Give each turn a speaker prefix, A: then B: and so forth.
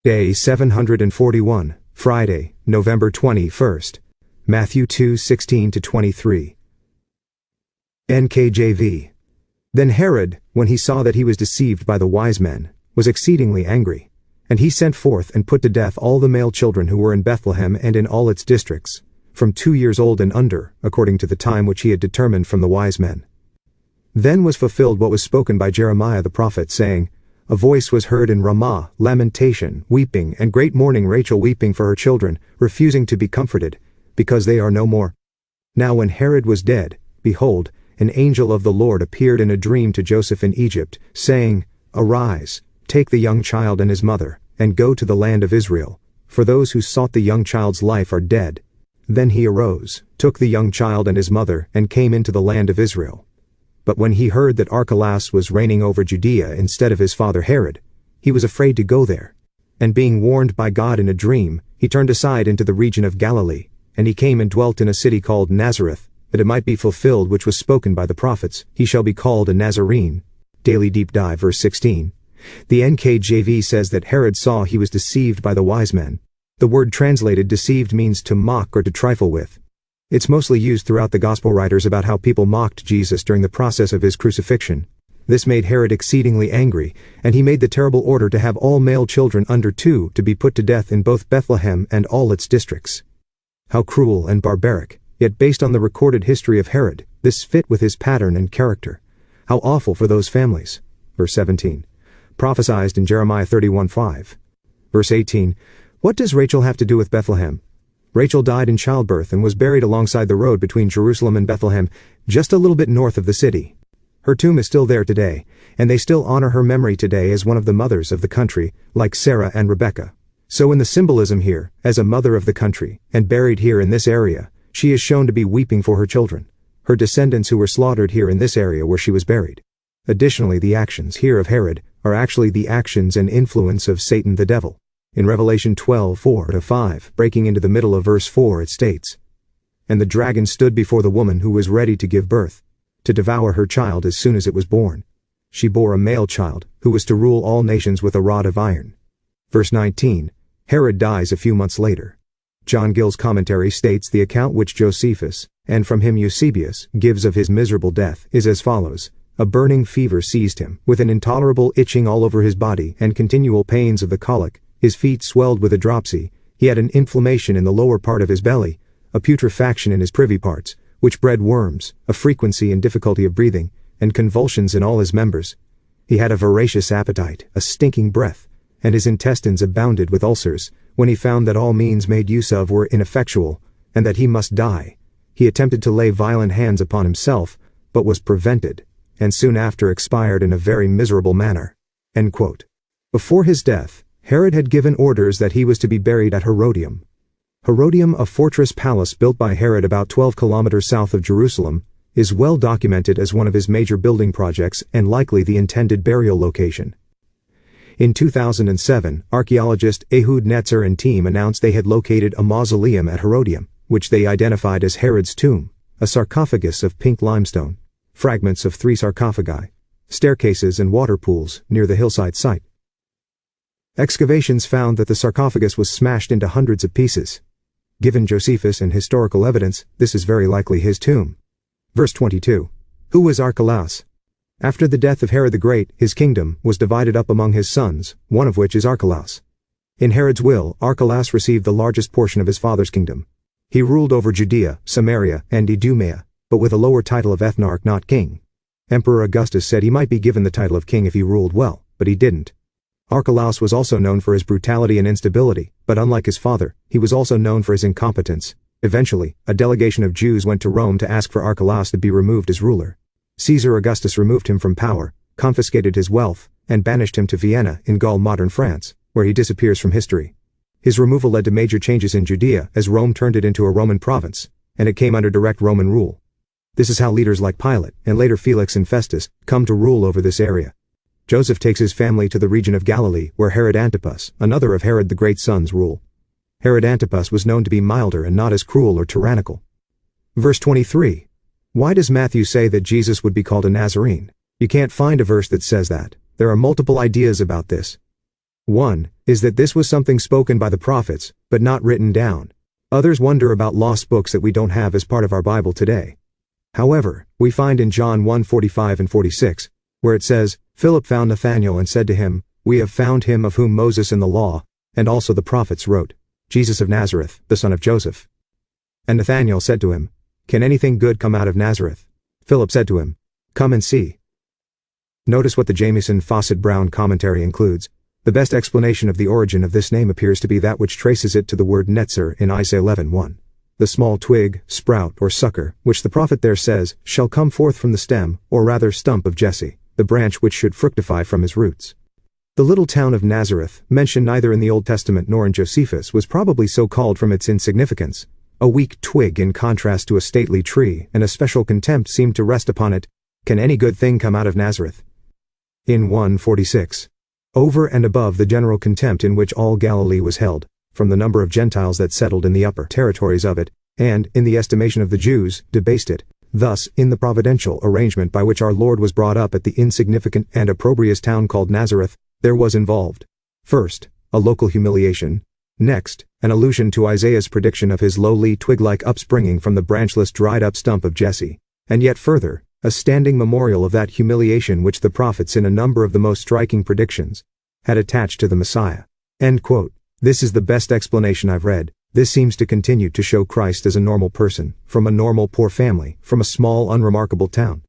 A: Day 741, Friday, November 21st. Matthew 2:16-23. NKJV. Then Herod, when he saw that he was deceived by the wise men, was exceedingly angry. And he sent forth and put to death all the male children who were in Bethlehem and in all its districts, from 2 years old and under, according to the time which he had determined from the wise men. Then was fulfilled what was spoken by Jeremiah the prophet, saying, A voice was heard in Ramah, lamentation, weeping, and great mourning, Rachel weeping for her children, refusing to be comforted, because they are no more. Now when Herod was dead, behold, an angel of the Lord appeared in a dream to Joseph in Egypt, saying, Arise, take the young child and his mother, and go to the land of Israel, for those who sought the young child's life are dead. Then he arose, took the young child and his mother, and came into the land of Israel. But when he heard that Archelaus was reigning over Judea instead of his father Herod, he was afraid to go there. And being warned by God in a dream, he turned aside into the region of Galilee, and he came and dwelt in a city called Nazareth, that it might be fulfilled which was spoken by the prophets, He shall be called a Nazarene. Daily Deep Dive, verse 16. The NKJV says that Herod saw he was deceived by the wise men. The word translated deceived means to mock or to trifle with. It's mostly used throughout the gospel writers about how people mocked Jesus during the process of his crucifixion. This made Herod exceedingly angry, and he made the terrible order to have all male children under 2 to be put to death in both Bethlehem and all its districts. How cruel and barbaric, yet based on the recorded history of Herod, this fit with his pattern and character. How awful for those families. Verse 17. Prophesied in Jeremiah 31:5. Verse 18. What does Rachel have to do with Bethlehem? Rachel died in childbirth and was buried alongside the road between Jerusalem and Bethlehem, just a little bit north of the city. Her tomb is still there today, and they still honor her memory today as one of the mothers of the country, like Sarah and Rebekah. So in the symbolism here, as a mother of the country, and buried here in this area, she is shown to be weeping for her children, her descendants who were slaughtered here in this area where she was buried. Additionally, the actions here of Herod are actually the actions and influence of Satan the devil. In Revelation 12:4-5, breaking into the middle of verse 4, it states, And the dragon stood before the woman who was ready to give birth, to devour her child as soon as it was born. She bore a male child, who was to rule all nations with a rod of iron. Verse 19, Herod dies a few months later. John Gill's commentary states the account which Josephus, and from him Eusebius, gives of his miserable death is as follows. A burning fever seized him, with an intolerable itching all over his body and continual pains of the colic. His feet swelled with a dropsy, he had an inflammation in the lower part of his belly, a putrefaction in his privy parts, which bred worms, a frequency and difficulty of breathing, and convulsions in all his members. He had a voracious appetite, a stinking breath, and his intestines abounded with ulcers. When he found that all means made use of were ineffectual, and that he must die, he attempted to lay violent hands upon himself, but was prevented, and soon after expired in a very miserable manner. End quote. Before his death, Herod had given orders that he was to be buried at Herodium. Herodium, a fortress palace built by Herod about 12 kilometers south of Jerusalem, is well documented as one of his major building projects and likely the intended burial location. In 2007, archaeologist Ehud Netzer and team announced they had located a mausoleum at Herodium, which they identified as Herod's tomb, a sarcophagus of pink limestone, fragments of 3 sarcophagi, staircases and water pools near the hillside site. Excavations found that the sarcophagus was smashed into hundreds of pieces. Given Josephus and historical evidence, this is very likely his tomb. Verse 22. Who was Archelaus? After the death of Herod the Great, his kingdom was divided up among his sons, one of which is Archelaus. In Herod's will, Archelaus received the largest portion of his father's kingdom. He ruled over Judea, Samaria, and Idumea, but with a lower title of ethnarch, not king. Emperor Augustus said he might be given the title of king if he ruled well, but he didn't. Archelaus was also known for his brutality and instability, but unlike his father, he was also known for his incompetence. Eventually, a delegation of Jews went to Rome to ask for Archelaus to be removed as ruler. Caesar Augustus removed him from power, confiscated his wealth, and banished him to Vienna in Gaul, modern France, where he disappears from history. His removal led to major changes in Judea as Rome turned it into a Roman province, and it came under direct Roman rule. This is how leaders like Pilate, and later Felix and Festus, come to rule over this area. Joseph takes his family to the region of Galilee, where Herod Antipas, another of Herod the Great's sons, rule. Herod Antipas was known to be milder and not as cruel or tyrannical. Verse 23. Why does Matthew say that Jesus would be called a Nazarene? You can't find a verse that says that. There are multiple ideas about this. One is that this was something spoken by the prophets, but not written down. Others wonder about lost books that we don't have as part of our Bible today. However, we find in John 1:45 and 46, where it says, Philip found Nathanael and said to him, We have found him of whom Moses in the law, and also the prophets wrote, Jesus of Nazareth, the son of Joseph. And Nathanael said to him, Can anything good come out of Nazareth? Philip said to him, Come and see. Notice what the Jamieson Fausset Brown commentary includes. The best explanation of the origin of this name appears to be that which traces it to the word netzer in Isaiah 11:1. The small twig, sprout, or sucker, which the prophet there says, shall come forth from the stem, or rather stump of Jesse, the branch which should fructify from his roots. The little town of Nazareth, mentioned neither in the Old Testament nor in Josephus, was probably so called from its insignificance. A weak twig in contrast to a stately tree, and a special contempt seemed to rest upon it. Can any good thing come out of Nazareth? In 1:46. Over and above the general contempt in which all Galilee was held, from the number of Gentiles that settled in the upper territories of it, and, in the estimation of the Jews, debased it. Thus, in the providential arrangement by which our Lord was brought up at the insignificant and opprobrious town called Nazareth, there was involved, first, a local humiliation, next, an allusion to Isaiah's prediction of his lowly twig-like upspringing from the branchless dried-up stump of Jesse, and yet further, a standing memorial of that humiliation which the prophets in a number of the most striking predictions had attached to the Messiah. End quote. This is the best explanation I've read. This seems to continue to show Christ as a normal person, from a normal poor family, from a small unremarkable town.